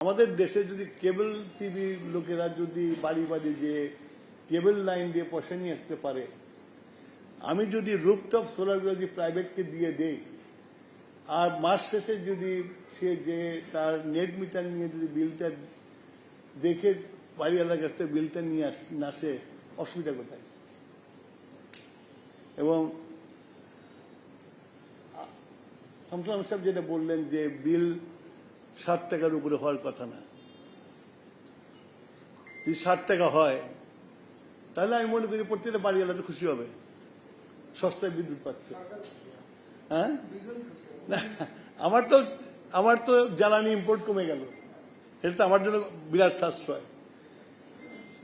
আমাদের দেশে যদি কেবল টিভি লোকেরা যদি বাড়ি বাড়ি যে কেবল লাইন দিয়ে পয়সা নিয়ে আসতে পারে, আমি যদি রুফটপ সোলারগুলো যদি প্রাইভেটকে দিয়ে দেই, আর মাস শেষে যদি সে যে তার নেট মিটার নিয়ে যদি বিলটা দেখে বাড়িওয়ালার কাছ থেকে বিলটা নিয়ে আসে, অসুবিধা কোথায়? এবং শামসুল সাহেব যেটা বললেন যে বিল 60 টাকার উপরে হওয়ার কথা না, যদি 60 টাকা হয় তাহলে আমি মনে করি প্রত্যেকটা বাড়িওয়ালা তো খুশি হবে, সস্তায় বিদ্যুৎ পাচ্ছে। হ্যাঁ, আমার তো জ্বালানি ইম্পোর্ট কমে গেল, এটা তো আমার জন্য বিরাট সাশ্রয়।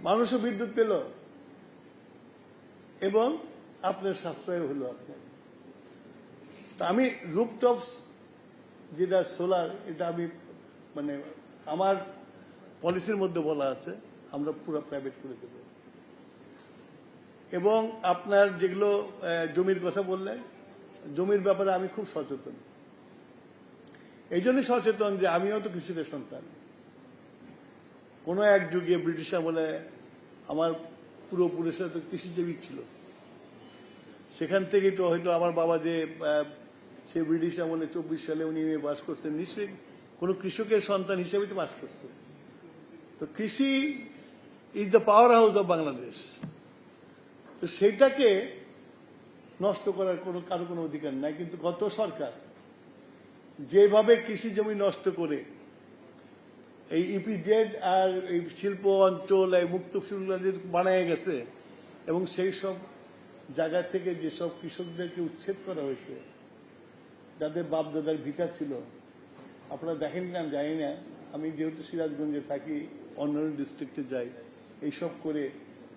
মানুষও বিদ্যুৎ পেল এবং আপনার সাশ্রয় হলো আপনার। তা আমি রুফটপস যেটা সোলার, এটা আমি মানে আমার পলিসির মধ্যে বলা আছে আমরা পুরো প্রাইভেট করে দেব। এবং আপনার যেগুলো জমির কথা বললেন, জমির ব্যাপারে আমি খুব সচেতন। এই জন্যই সচেতন যে আমিও তো কৃষকের সন্তান। কোনো এক যুগে ব্রিটিশ আমলে আমার পূর্বপুরুষরা তো কৃষিজীবী ছিল, সেখান থেকেই তো হয়তো আমার বাবা যে সে ব্রিটিশ আমলে 24 সালে উনি পাস করছেন, নিশ্চয়ই কোন কৃষকের সন্তান হিসেবে তো পাস করছে। তো কৃষি is the power house of Bangladesh. তো সেইটাকে নষ্ট করার কারো কোনো অধিকার নাই। কিন্তু গত সরকার যেভাবে কৃষি জমি নষ্ট করে এই ইপিজেড আর এই শিল্প অঞ্চল এই মুক্ত বানায় গেছে, এবং সেই সব জায়গা থেকে যেসব কৃষকদেরকে উচ্ছেদ করা হয়েছে, যাদের বাপদাদার ভিটা ছিল, আপনারা দেখেন না জানি না, আমি যেহেতু সিরাজগঞ্জে থাকি, অন্যান্য ডিস্ট্রিক্টে যাই, এইসব করে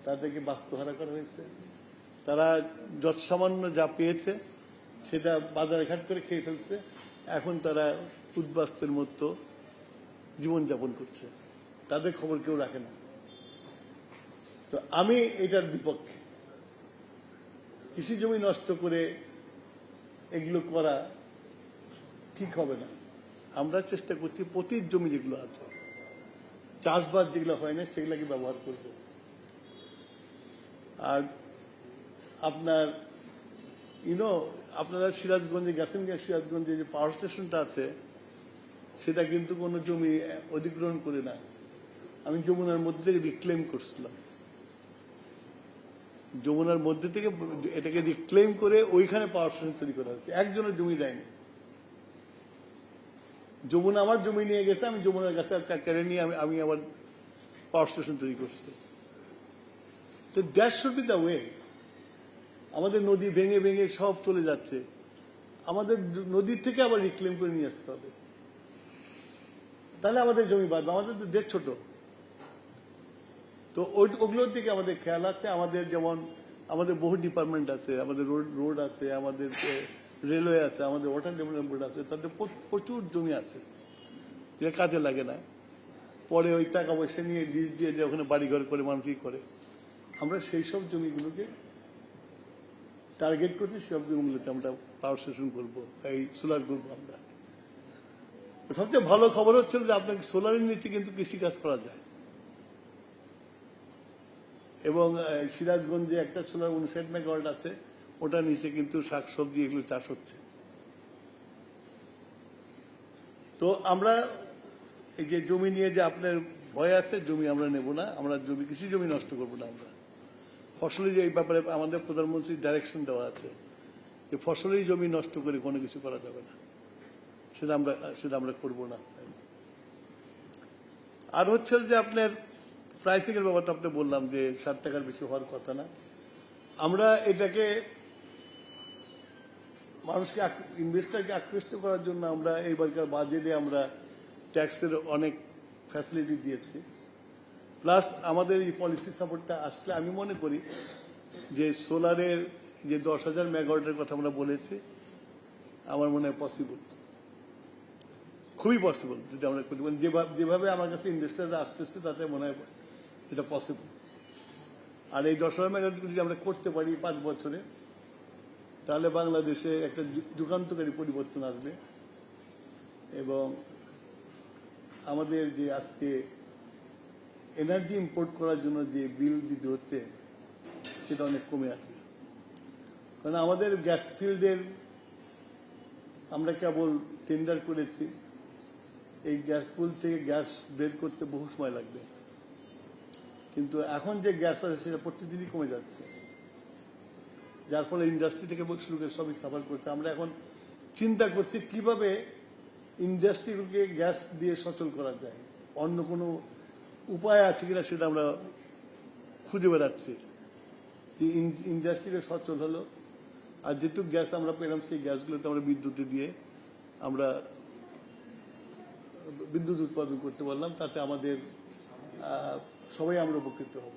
তাদেরকে বাস্তুহারা করা হয়েছে। তারা যৎসামান্য যা পেয়েছে সেটা বাজারে ঘাট করে খেয়ে ফেলছে। এখন তারা উদ্বাস্তের মতো জীবনযাপন করছে, তাদের খবর কেউ রাখে না। তো আমি এটার বিপক্ষে। কৃষি জমি নষ্ট করে এগুলো করা ঠিক হবে না। আমরা চেষ্টা করছি পতিত জমি যেগুলো আছে, চাষবাস যেগুলো হয় না, সেগুলোকে ব্যবহার করব। আর আপনার আপনারা সিরাজগঞ্জে গেছেন, সিরাজগঞ্জে যে পাওয়ার স্টেশনটা আছে সেটা কিন্তু কোনো জমি অধিগ্রহণ করে না, আমি যমুনার মধ্যে থেকে রিক্লেম করছিলাম। যমুনার মধ্যে থেকে এটাকে রিক্লেম করে ওইখানে পাওয়ার স্টেশন তৈরি করা হয়েছে, একজনের জমি দেয়নি। যমুনা আমার জমি নিয়ে গেছে, আমি যমুনার কাছে কেড়ে নিয়ে আমি আবার পাওয়ার স্টেশন তৈরি করছি। তো that should be the way. আমাদের নদী ভেঙে ভেঙে সব চলে যাচ্ছে, আমাদের নদীর থেকে আবার রিক্লেম করে নিয়ে আসতে হবে, তাহলে আমাদের জমি বাড়বে। আমাদের তো দেশ ছোট, তো ওগুলোর দিকে আমাদের খেয়াল আছে। আমাদের যেমন আমাদের বহু ডিপার্টমেন্ট আছে, আমাদের রোড আছে, আমাদের রেলওয়ে আছে, আমাদের ওয়াটার ডেভেলপমেন্ট বোর্ড আছে, তাদের প্রচুর জমি আছে যেটা কাজে লাগে না। পরে ওই টাকা পয়সা নিয়ে লিজ দিয়ে যে ওখানে বাড়িঘর করে মানুষই করে। আমরা সেই সব জমিগুলোকে টার্গেট করছি, সব জমিগুলোতে আমরা পাওয়ার স্টেশন করবো, এই সোলার করবো। আমরা সবচেয়ে ভালো খবর হচ্ছে যে আপনাকে সোলারের নিচে কিন্তু কৃষিকাজ করা যায়। এবং সিরাজগঞ্জে একটা সোলার 59 মেগাওয়াট আছে, ওটার নিচে কিন্তু শাকসবজি এগুলো চাষ হচ্ছে। তো আমরা এই যে জমি নিয়ে যে আপনার ভয় আছে, জমি আমরা নেব না, আমরা জমি কৃষি জমি নষ্ট করবো না। আমরা ফসলি এই ব্যাপারে আমাদের প্রধানমন্ত্রী ডাইরেকশন দেওয়া আছে যে ফসলি জমি নষ্ট করে কোনো কিছু করা যাবে না, সেটা আমরা করবো না। আর হচ্ছে যে আপনার প্রাইসিং এর ব্যাপারটা আপনি বললাম যে 60 টাকার বেশি হওয়ার কথা না। আমরা এটাকে মানুষকে ইনভেস্টারকে আকৃষ্ট করার জন্য আমরা এইবারকার বাজেটে আমরা ট্যাক্সের অনেক ফ্যাসিলিটি দিয়েছি। প্লাস আমাদের এই পলিসি সাপোর্টটা আসলে আমি মনে করি যে সোলারের যে 10,000 মেগাওয়াটের কথা আমরা বলেছি, আমার মনে হয় পসিবল, খুবই পসিবল যদি আমরা করি। মানে যেভাবে আমার কাছে ইনভেস্টাররা আসতেছে তাতে মনে হয় এটা পসিবল। আর এই 10,000 মেগাওয়াট যদি আমরা করতে পারি 5 বছরে, তাহলে বাংলাদেশে একটা যুগান্তকারী পরিবর্তন আসবে। এবং আমাদের যে আজকে এনার্জি ইম্পোর্ট করার জন্য যে বিল দিতে হচ্ছে সেটা অনেক কমে আসবে। কারণ আমাদের গ্যাস ফিল্ডের আমরা কেবল টেন্ডার করেছি, এই গ্যাস পুল থেকে গ্যাস বের করতে বহু সময় লাগবে, কিন্তু এখন যে গ্যাস আছে সেটা প্রতিদিনই কমে যাচ্ছে, যার ফলে ইন্ডাস্ট্রি থেকে শুরু করে সবই সাফার করছে। আমরা এখন চিন্তা করছি কিভাবে ইন্ডাস্ট্রিগুলোকে গ্যাস দিয়ে সচল করা যায়, অন্য কোনো উপায় আছে কিনা সেটা আমরা খুঁজে বেড়াচ্ছি। ইন্ডাস্ট্রিকে সচল হলো, আর যেটুকু গ্যাস আমরা পেলাম সেই গ্যাসগুলোতে আমরা বিদ্যুতে দিয়ে আমরা বিদ্যুৎ উৎপাদন করতে পারলাম, তাতে আমাদের সবাই আমরা উপকৃত হব।